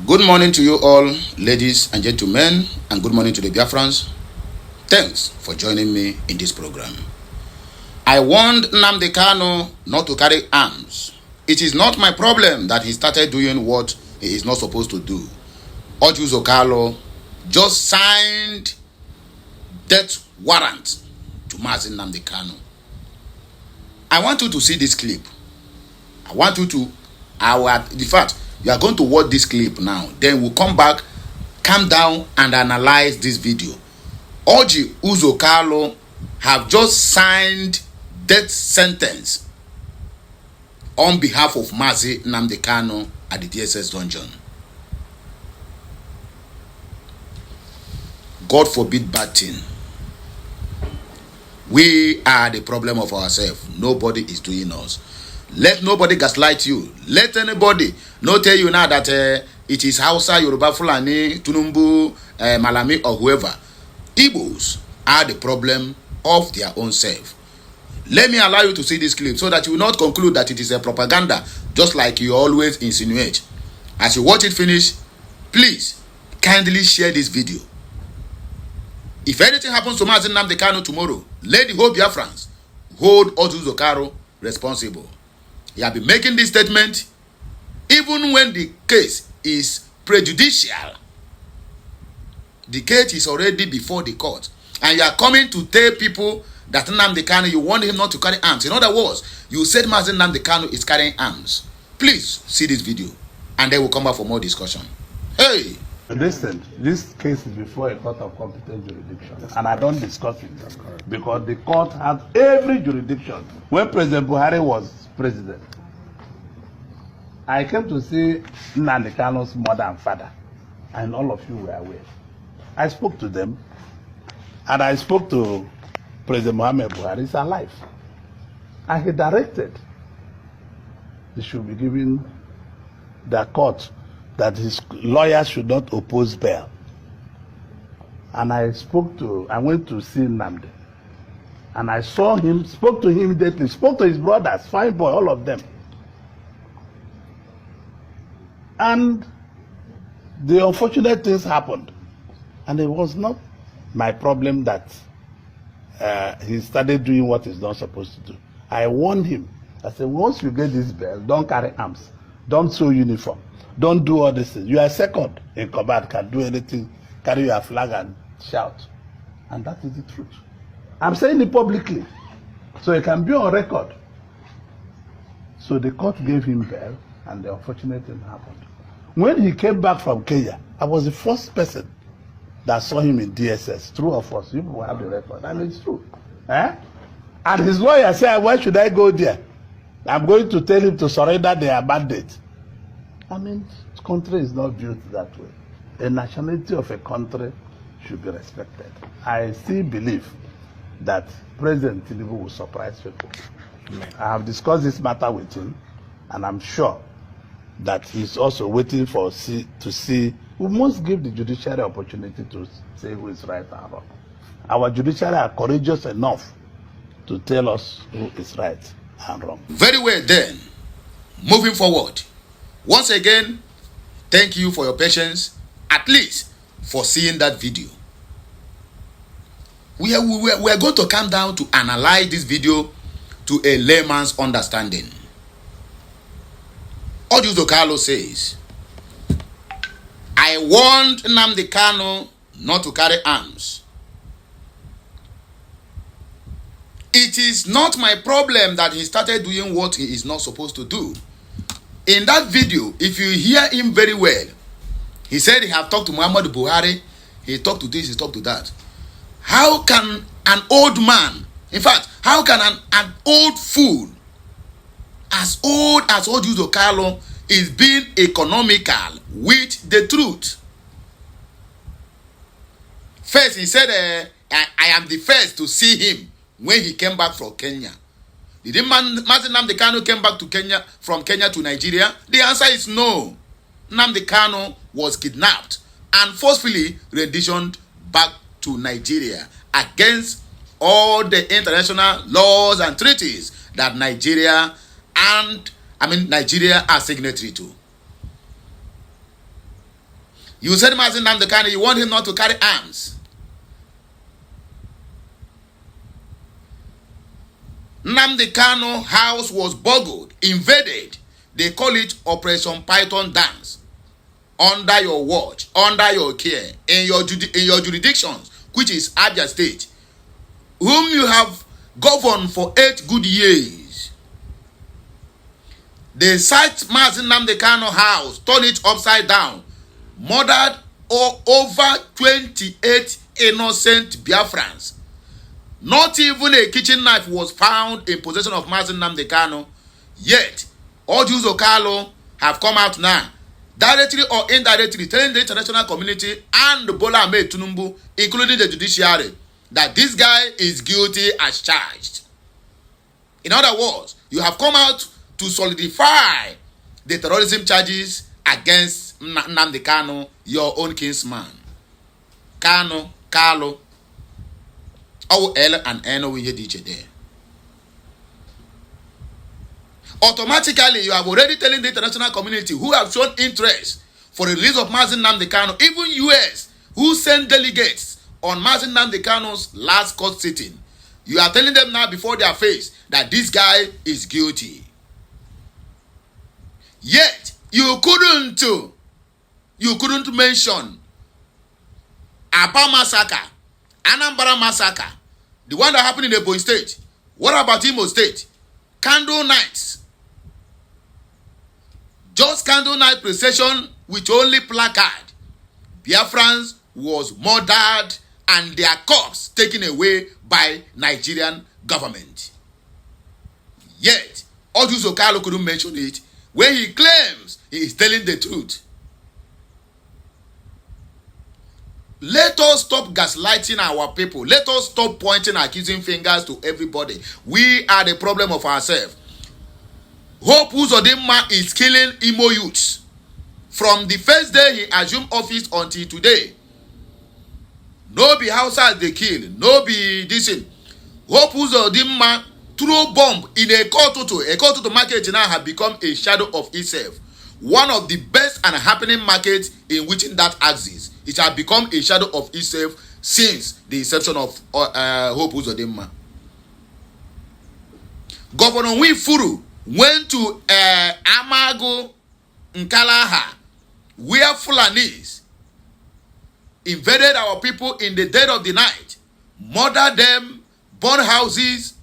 Good morning to you all, ladies and gentlemen, and good morning to the Biafrans. Thanks for joining me in this program. I warned Nnamdi Kanu not to carry arms. It is not my problem that he started doing what he is not supposed to do. Uzor just signed death warrant to Mazi Nnamdi Kanu. I want you to see this clip. In fact, you are going to watch this clip now. Then we'll come back, calm down, and analyze this video. Orji Uzor have just signed death sentence on behalf of Mazi Nnamdi Kanu at the DSS dungeon. God forbid bad thing. We are the problem of ourselves. Nobody is doing us. Let nobody gaslight you. Let anybody not tell you now that it is Hausa, Yoruba, Fulani, Tunumbu, Malami, or whoever. Igbos are the problem of their own self. Let me allow you to see this clip so that you will not conclude that it is a propaganda, just like you always insinuate. As you watch it finish, please kindly share this video. If anything happens to Mazi Nnamdi Kanu tomorrow, let the whole Biafrans hold Uzor responsible. He has been making this statement even when the case is prejudicial. The case is already before the court. And you are coming to tell people that Nnamdi Kanu, you want him not to carry arms. In other words, you said Mazi Nnamdi Kanu is carrying arms. Please see this video. And then we'll come back for more discussion. Hey! Listen, this case is before a court of competent jurisdiction, and I don't discuss it because the court has every jurisdiction. When President Buhari was president, I came to see Nnamdi Kanu's mother and father, and all of you were aware. I spoke to them, and I spoke to President Muhammad Buhari. He's alive, and he directed he should be given the court that his lawyers should not oppose bail. And I went to see Nnamdi. And I saw him, spoke to him immediately, spoke to his brothers, fine boy, all of them. And the unfortunate things happened. And it was not my problem that he started doing what he's not supposed to do. I warned him. I said, once you get this bail, don't carry arms. Don't sew uniform. Don't do all these things. You are second in command, can do anything, carry your flag and shout. And that is the truth. I'm saying it publicly, so it can be on record. So the court gave him bail, and the unfortunate thing happened. When he came back from Kenya, I was the first person that saw him in DSS. True of us, you will have the record, and it's true. And his lawyer said, why should I go there? I'm going to tell him to surrender their mandate. I mean, the country is not built that way. The nationality of a country should be respected. I still believe that President Tinubu will surprise people. Amen. I have discussed this matter with him, and I'm sure that he's also waiting to see. We must give the judiciary opportunity to say who is right and wrong. Our judiciary are courageous enough to tell us who is right and wrong. Very well then. Moving forward. Once again, thank you for your patience, at least for seeing that video. We are going to come down to analyze this video to a layman's understanding. Orji Uzor says, I warned Nnamdi Kanu not to carry arms. It is not my problem that he started doing what he is not supposed to do. In that video, if you hear him very well, he said he have talked to Muhammad Buhari, he talked to this, he talked to that. How can an old man, in fact, how can an old fool, as old as Orji Uzor is being economical with the truth? First, he said, I am the first to see him when he came back from Kenya. Did Mazi Nnamdi Kanu came back to Kenya, from Kenya to Nigeria? The answer is no. Nnamdi Kanu was kidnapped and forcefully renditioned back to Nigeria against all the international laws and treaties that Nigeria are signatory to. You said Mazi Nnamdi Kanu, you want him not to carry arms. Nnamdi Kanu house was burgled, invaded. They call it Operation Python Dance. Under your watch, under your care, in your jurisdictions, which is Abia State, whom you have governed for 8 good years. They sacked Mazi Nnamdi Kanu house, turn it upside down, murdered over 28 innocent Biafrans. Not even a kitchen knife was found in possession of Mazi Nnamdi Kanu. Yet, Orji Kalu have come out now, directly or indirectly, telling the international community and Bola Ahmed Tinubu, including the judiciary, that this guy is guilty as charged. In other words, you have come out to solidify the terrorism charges against Nnamdi Kanu, your own kinsman. Kanu, Kalu, O-L and N-O we hear DJ there. Automatically, you have already telling the international community who have shown interest for the release of Mazi Nnamdi Kanu, even US, who sent delegates on Mazi Nnamdi Kanu's last court sitting. You are telling them now before their face that this guy is guilty. Yet, you couldn't mention Aba massacre, Anambra massacre, the one that happened in Ebonyi State. What about Imo State? Candle nights. Just candle night procession with only placard. Biafrans was murdered and their corpse taken away by Nigerian government. Yet, Orji Kalu couldn't mention it when he claims he is telling the truth. Let us stop gaslighting our people. Let us stop pointing accusing fingers to everybody. We are the problem of ourselves. Hope Uzodinma is killing Imo youths. From the first day he assumed office until today. No be Hausa they kill. No be this. Hope Uzodinma threw bomb in a Kototo. A Kototo market now have become a shadow of itself. One of the best and happening markets in which that axis. It has become a shadow of itself since the inception of Hope Uzodinma. Governor Wifuru went to Amago Nkalaha, where Fulanis invaded our people in the dead of the night, murdered them, burned houses,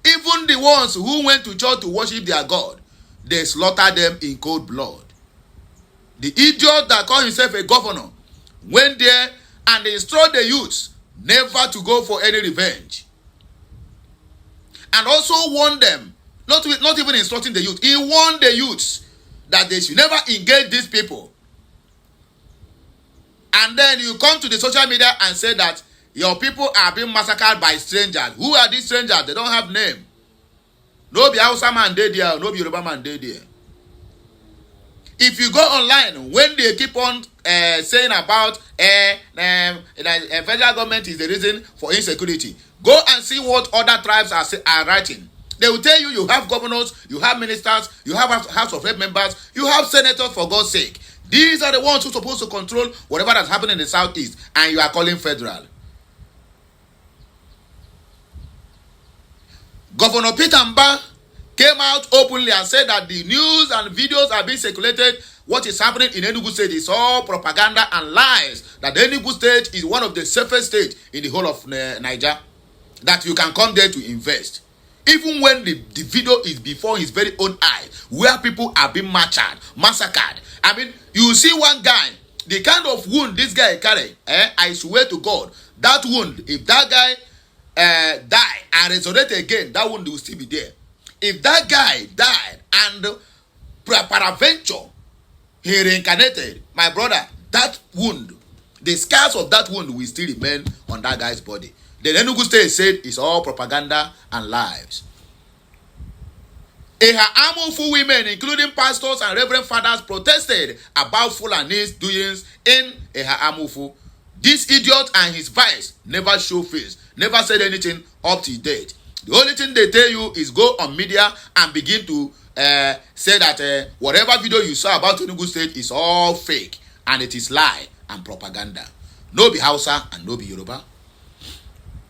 even the ones who went to church to worship their God, they slaughtered them in cold blood. The idiot that called himself a governor went there and instructed the youths never to go for any revenge. And also warned them, not even instructing the youth, he warned the youths that they should never engage these people. And then you come to the social media and say that your people are being massacred by strangers. Who are these strangers? They don't have name. No be Hausa man dey there, no be Yoruba man dey there. If you go online, when they keep on saying about federal government is the reason for insecurity, go and see what other tribes are writing. They will tell you you have governors, you have ministers, you have House of Rep members, you have senators, for God's sake. These are the ones who are supposed to control whatever that's happening in the southeast, and you are calling federal. Governor Peter Mba came out openly and said that the news and videos are being circulated. What is happening in Enugu State is all propaganda and lies. That Enugu State is one of the safest states in the whole of Niger. That you can come there to invest. Even when the video is before his very own eye, where people are being massacred. I mean, you see one guy, the kind of wound this guy carry, I swear to God, that wound, if that guy die and resurrect again, that wound will still be there. If that guy died and peradventure he reincarnated, my brother, that wound, the scars of that wound will still remain on that guy's body. The Enugu State said it's all propaganda and lies. Amufu women, including pastors and reverend fathers, protested about Fulani's doings in Amufu. This idiot and his vice never show face, never said anything up to date. The only thing they tell you is go on media and begin to say that whatever video you saw about Enugu State is all fake and it is lie and propaganda. No be Hausa and no be Yoruba.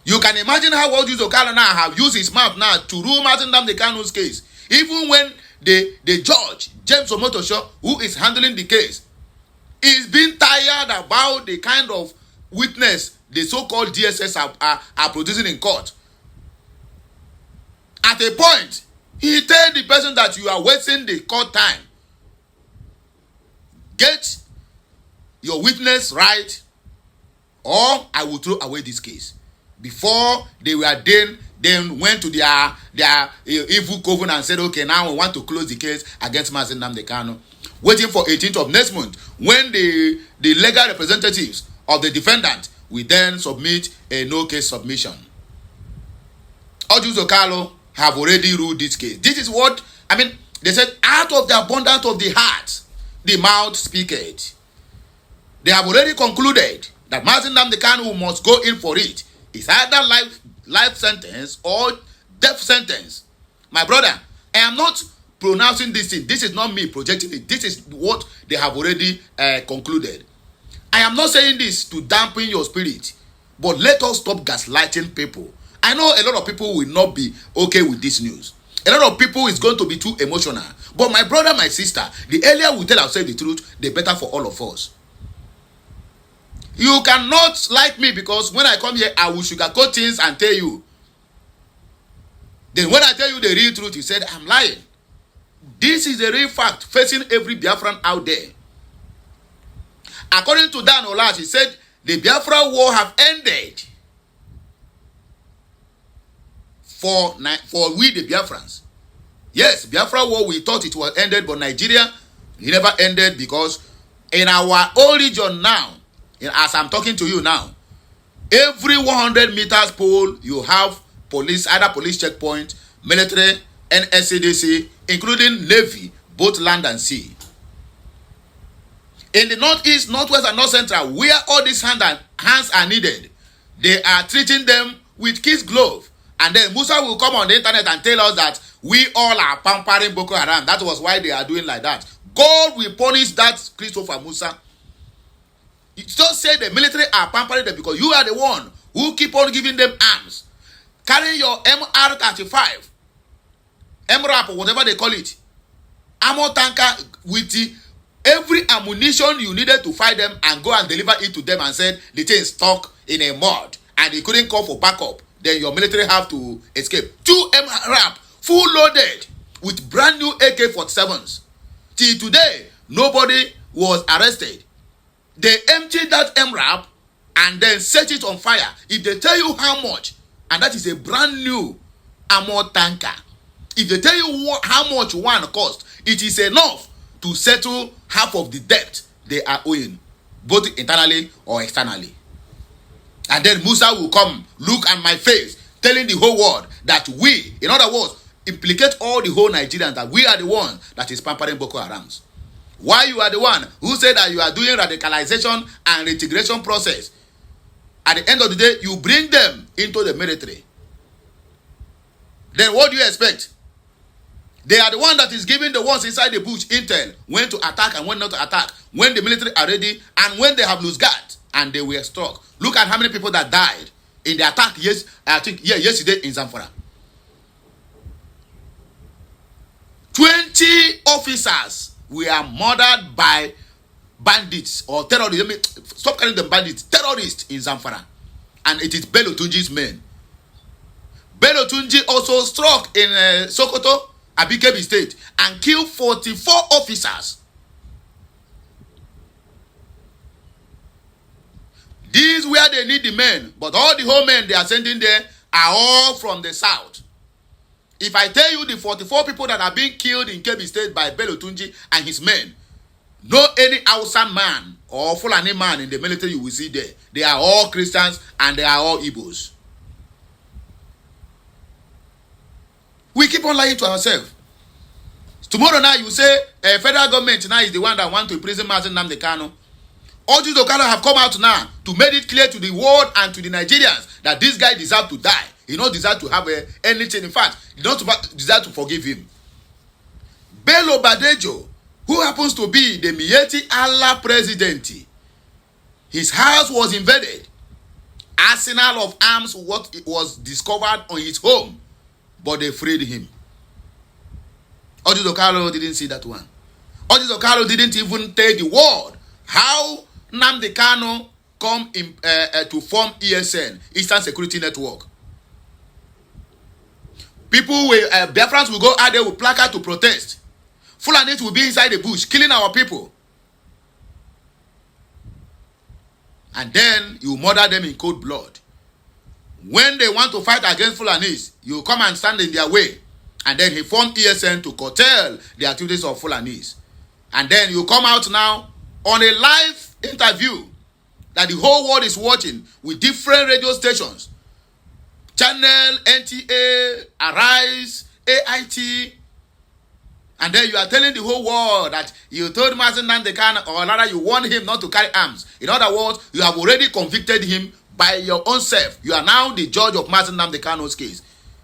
You can imagine how Orji Kalu now have used his mouth now to rule Martin Nnamdi Kanu's case. Even when the judge, James Omotosho, who is handling the case, is being tired about the kind of witness the so-called DSS are producing in court. At a point, he told the person that you are wasting the court time. Get your witness right, or I will throw away this case. Before they were then went to their evil coven and said, okay, now we want to close the case against Mazi Nnamdi Kanu. Waiting for 18th of next month, when the legal representatives of the defendant will then submit a no case submission. Orji Kalu have already ruled this case. This is what, I mean, they said, out of the abundance of the heart, the mouth speaketh. They have already concluded that Mazi Nnamdi Kanu must go in for it. It's either life sentence or death sentence. My brother, I am not pronouncing this thing. This is not me projecting it. This is what they have already concluded. I am not saying this to dampen your spirit, but let us stop gaslighting people. I know a lot of people will not be okay with this news. A lot of people is going to be too emotional. But my brother, my sister, the earlier we tell ourselves the truth, the better for all of us. You cannot like me because when I come here, I will sugarcoat things and tell you. Then when I tell you the real truth, you said, I'm lying. This is the real fact facing every Biafran out there. According to Dan Olash, he said, the Biafra war have ended for we the Biafrans. Yes, Biafra war, we thought it was ended, but Nigeria, it never ended because in our own region now, as I'm talking to you now, every 100 meters pole, you have police, either police checkpoint, military, and NSCDC, including Navy, both land and sea. In the northeast, northwest, and north central, where all these hands are needed, they are treating them with kids' glove. And then Musa will come on the internet and tell us that we all are pampering Boko Haram. That was why they are doing like that. God will punish that Christopher Musa. You just say the military are pampering them because you are the one who keep on giving them arms. Carrying your MR35, MRAP, or whatever they call it, armor tanker with every ammunition you needed to fight them, and go and deliver it to them and said the thing is stuck in a mud and they couldn't call for backup. Then your military have to escape. 2 MRAP full loaded with brand new AK-47s. Till today, nobody was arrested. They emptied that MRAP and then set it on fire. If they tell you how much, and that is a brand new armor tanker, if they tell you how much one cost, it is enough to settle half of the debt they are owing, both internally or externally. And then Musa will come, look at my face, telling the whole world that we, in other words, implicate all the whole Nigerians that we are the one that is pampering Boko Harams. Why you are the one who said that you are doing radicalization and reintegration process? At the end of the day, you bring them into the military. Then what do you expect? They are the one that is giving the ones inside the bush intel when to attack and when not to attack, when the military are ready and when they have loose guard and they were struck. Look at how many people that died in the attack yesterday in Zamfara. 20 officers were murdered by bandits or terrorists. Stop calling them bandits, terrorists in Zamfara. And it is Bello Tunji's men. Bello Tunji also struck in Sokoto, Abikebi State, and killed 44 officers. These where they need the men, but all the whole men they are sending there are all from the south. If I tell you the 44 people that are being killed in Kebbi State by Bello Tunji and his men, no any Hausa man or Fulani man in the military you will see there. They are all Christians and they are all Igbos. We keep on lying to ourselves. Tomorrow now you say federal government now is the one that want to imprison Mazi Nnamdi Kanu. Orji Kalu have come out now to make it clear to the world and to the Nigerians that this guy deserves to die. He don't deserve to have anything. In fact, he don't deserve to forgive him. Bello Badejo, who happens to be the Miyetti Allah president, His house was invaded. Arsenal of arms what was discovered on his home, but they freed him. Orji Kalu didn't see that one. Orji Kalu didn't even take the word how Nnamdi Kanu come in, to form ESN, Eastern Security Network. People will, Biafrans will go out there with placard to protest. Fulanis will be inside the bush, killing our people. And then you murder them in cold blood. When they want to fight against Fulanis, you come and stand in their way. And then he formed ESN to curtail the activities of Fulanis. And then you come out now on a live interview that the whole world is watching with different radio stations. Channel, NTA, Arise, AIT. And then you are telling the whole world that you told Mazen Nnamdi Kanu, or rather you warned him not to carry arms. In other words, you have already convicted him by your own self. You are now the judge of Mazen Nnamdi Kanu's case.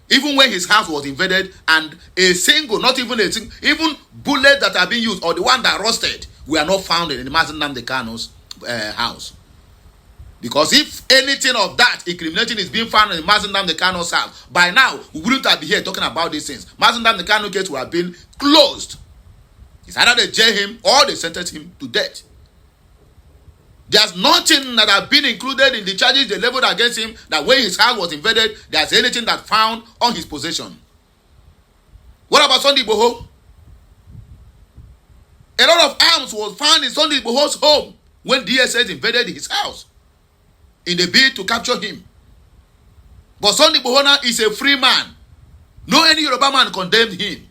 Even when his house was invaded and a single, not even a single, even bullets that are being used or the one that rusted were not found in the Mazen Nnamdi Kanu's house. Because if anything of that incriminating is being found in Mazen Nnamdi Kanu's house, by now we wouldn't have been here talking about these things. Mazen Nnamdi Kanu case would have been closed. It's either they jail him or they sentence him to death. There's nothing that has been included in the charges they leveled against him that when his house was invaded, there's anything that found on his possession. What about Sunday Igboho? A lot of arms was found in Sunday Igboho's home when DSS invaded his house in the bid to capture him. But Sunday Igboho now is a free man. No any Yoruba man condemned him.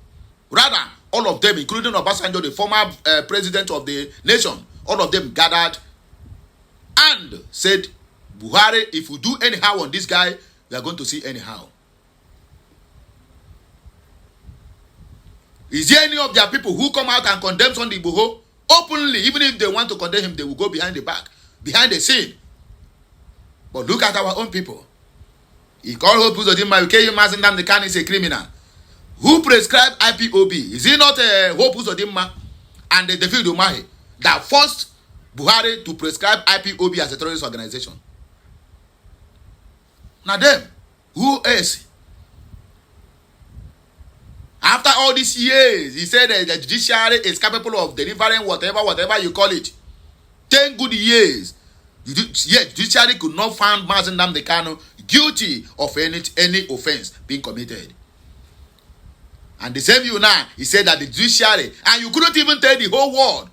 Rather, all of them, including Obasanjo, the former president of the nation, all of them gathered and said, Buhari, if you do anyhow on this guy, we are going to see anyhow. Is there any of their people who come out and condemn Sunday Igboho openly? Even if they want to condemn him, they will go behind the back, behind the scene. But look at our own people. He called Hope Uzodinma, Mazen Nnamdi Kanu is a criminal. Who prescribed IPOB? Is it not Hope Uzodinma and David Umahi that forced Buhari to prescribe IPOB as a terrorist organization? Now them, who else? After all these years, he said that the judiciary is capable of delivering whatever you call it. 10 good years. Yet judiciary could not find Mazen Nnamdi Kanu guilty of any offense being committed. And the same you now, he said that the judiciary, and you couldn't even tell the whole world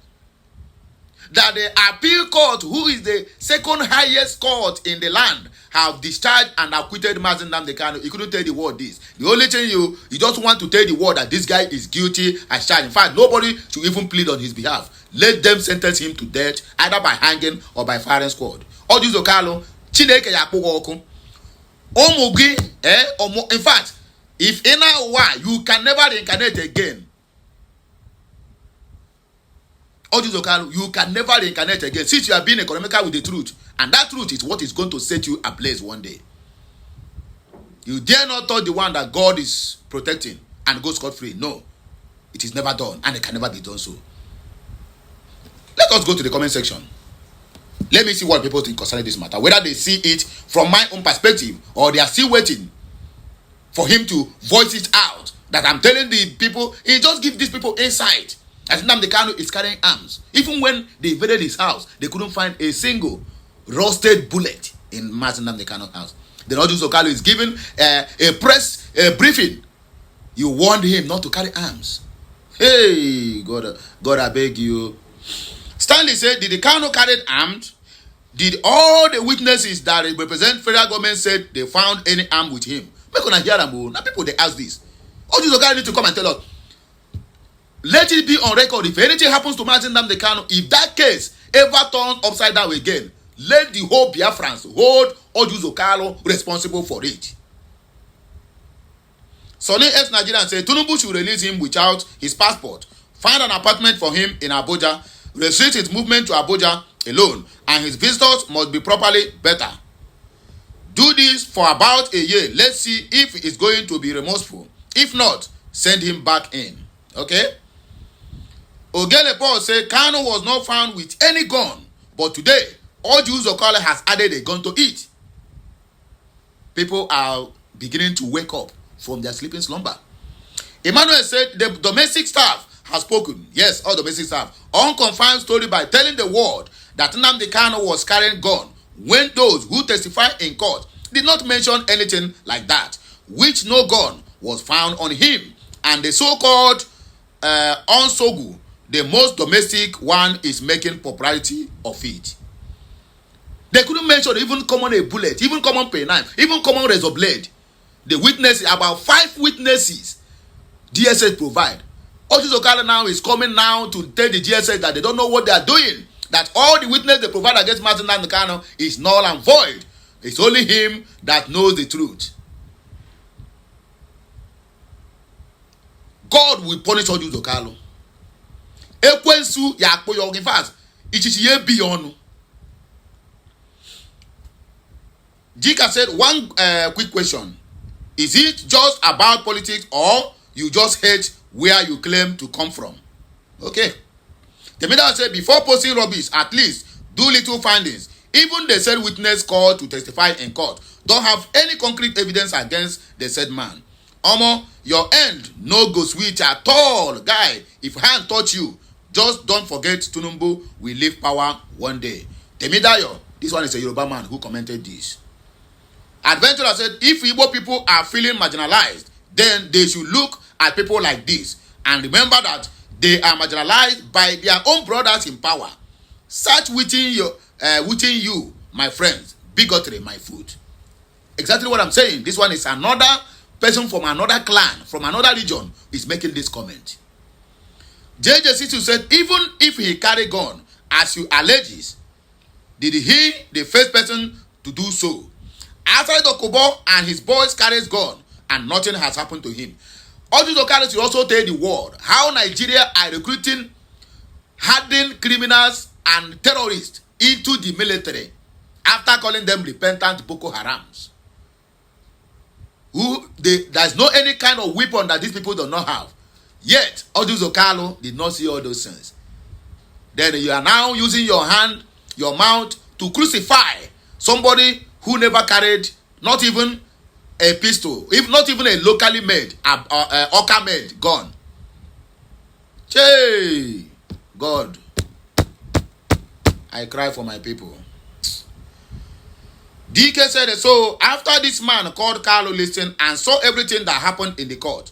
that the appeal court, who is the second highest court in the land, have discharged and acquitted Mazen Nnamdi Kanu. He couldn't tell the world this. The only thing you just want to tell the world that this guy is guilty as charged. In fact, nobody should even plead on his behalf. Let them sentence him to death, either by hanging or by firing squad. Orji Kalu, Chineke yakpo oku. Omugi, in fact, if in a while you can never reincarnate again. Orji Kalu, you can never reincarnate again since you have been economical with the truth. And that truth is what is going to set you ablaze one day. You dare not touch the one that God is protecting and go scot-free. No. It is never done and it can never be done so. Let us go to the comment section. Let me see what people think concerning this matter. Whether they see it from my own perspective or they are still waiting for him to voice it out. That I'm telling the people, he just give these people insight. As Nnamdi Kanu is carrying arms. Even when they invaded his house, they couldn't find a single rusted bullet in Mazen Nnamdi Kanu's house. Then Orji Kalu is given a press briefing. You warned him not to carry arms. Hey, God, I beg you. Stanley said, did the Kanu carry arms? Did all the witnesses that represent federal government said they found any arm with him? Make una hear them. Now people they ask this. Orji Kalu need to come and tell us. Let it be on record. If anything happens to Mazen Nnamdi Kanu, if that case ever turns upside down again, let the whole Biafrans hold Orji Kalu responsible for it. Sonny S. Nigerian said Tinubu should release him without his passport, find an apartment for him in Abuja, restrict his movement to Abuja alone, and his visitors must be properly better. Do this for about a year. Let's see if he is going to be remorseful. If not, send him back in. Okay? Ogele Paul said Kanu was not found with any gun, but today Orji Uzor has added a gun to it. People are beginning to wake up from their sleeping slumber. Emmanuel said the domestic staff has spoken. Yes, all domestic staff. Unconfirmed story by telling the world that Nnamdi Kanu was carrying gun when those who testified in court did not mention anything like that, which no gun was found on him. And the so-called Onsogu, the most domestic one, is making popularity of it. They couldn't mention even common a bullet, even common pen knife, even common razor blade. The witnesses, about 5 witnesses, DSS provide. Orji Uzor now is coming now to tell the DSS that they don't know what they are doing. That all the witness they provide against Martin Nnamdi Kanu is null and void. It's only him that knows the truth. God will punish Orji Uzor. Ekwensu yakpo yo in fact, ichichi ye beyond. Jika said one quick question. Is it just about politics or you just hate where you claim to come from? Okay. The media said before posting rubbish, at least do little findings. Even the said witness called to testify in court don't have any concrete evidence against the said man. Omo, your end no go sweet at all, guy. If hand touch you, just don't forget Tinubu will leave power one day. Temidayo, this one is a Yoruba man who commented this. Adventurer said, if Igbo people are feeling marginalized, then they should look at people like this and remember that they are marginalized by their own brothers in power. Such within you, my friends, bigotry, my foot. Exactly what I'm saying. This one is another person from another clan, from another region, is making this comment. JJ said, even if he carry gun, as you alleges, did he the first person to do so? Outside Okobo and his boys carries gun and nothing has happened to him. Orji Uzor should also tell the world how Nigeria are recruiting hardened criminals and terrorists into the military after calling them repentant Boko Harams. There's no any kind of weapon that these people do not have. Yet, Orji Uzor did not see all those things. Then you are now using your hand, your mouth to crucify somebody who never carried not even a pistol, if not even a locally made, Oka made gun. Hey, God, I cry for my people. DK said, so after this man called Kalu listened and saw everything that happened in the court,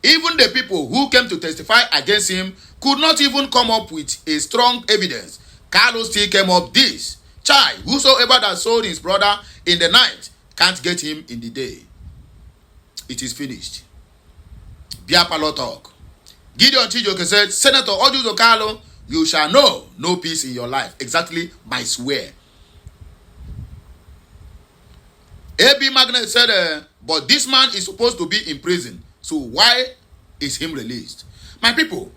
even the people who came to testify against him could not even come up with a strong evidence. Kalu still came up this. Chai, whosoever that sold his brother in the night can't get him in the day. It is finished. Biapalo talk. Gideon Chijoke said, Senator Orji Uzor, you shall know no peace in your life. Exactly my swear. A.B. Magnet said, but this man is supposed to be in prison. So why is him released? My people,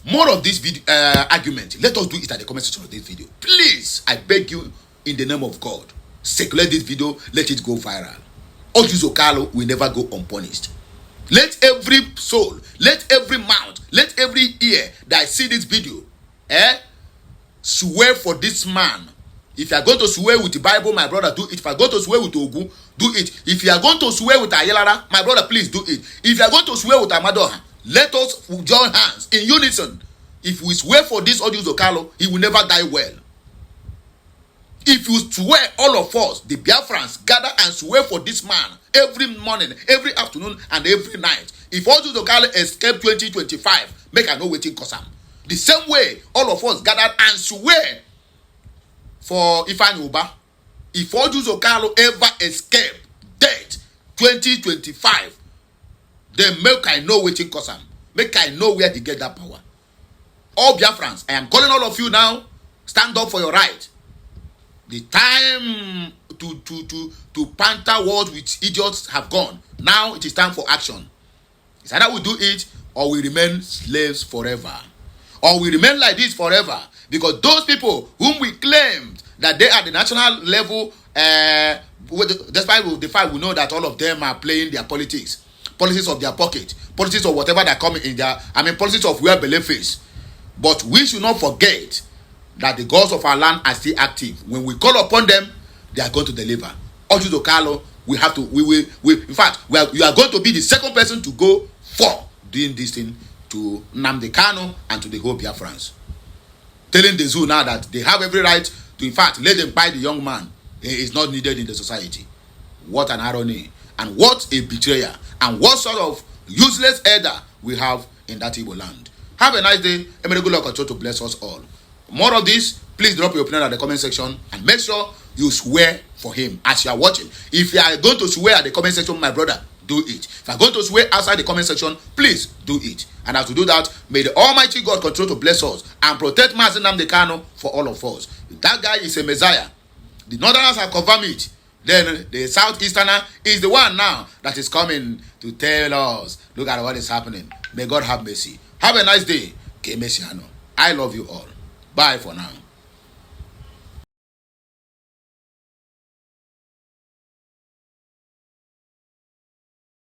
more of this video argument, let us do it at the comment section of this video. Please, I beg you, in the name of God, circulate this video, let it go viral. Orji Uzor will never go unpunished. Let every soul, let every mouth, let every ear that see this video, swear for this man. If you are going to swear with the Bible, my brother, do it. If you are going to swear with Ogun, do it. If you are going to swear with Ayelara, my brother, please do it. If you are going to swear with Amadoha, let us join hands in unison. If we swear for this Orji Uzor, he will never die well. If you swear, all of us, the Biafrans, gather and swear for this man every morning, every afternoon, and every night. If Orji Uzor escape 2025, make a no waiting cause him. The same way, all of us gathered and swear for Ifeanyi Uba. If Orji Uzor ever escape dead 2025, then make I know waiting cause him. Make I know where he get that power. All Biafrans, I am calling all of you now, stand up for your right. The time to panther words with idiots have gone. Now it is time for action. It's either we do it or we remain slaves forever. Or we remain like this forever. Because those people whom we claimed that they are the national level, despite the fact we know that all of them are playing their politics of their pocket, politics of whatever that come in their, politics of where belief is. But we should not forget that the gods of our land are still active. When we call upon them, they are going to deliver. Orji to Kalu, we have to, in fact, you are going to be the second person to go for doing this thing to Nnamdi Kanu and to the whole Biafrans. Telling the zoo now that they have every right to, in fact, let them buy the young man. He is not needed in the society. What an irony. And what a betrayer. And what sort of useless elder we have in that Igbo land. Have a nice day. And may the good Lord to bless us all. More of this, please drop your opinion at the comment section and make sure you swear for him as you are watching. If you are going to swear at the comment section, my brother, do it. If you are going to swear outside the comment section, please do it. And as to do that, may the Almighty God continue to bless us and protect Mazi Nnamdi Kanu for all of us. If that guy is a Messiah, the Northerners have confirmed it. Then the Southeasterner is the one now that is coming to tell us, look at what is happening. May God have mercy. Have a nice day. I love you all. Bye for now.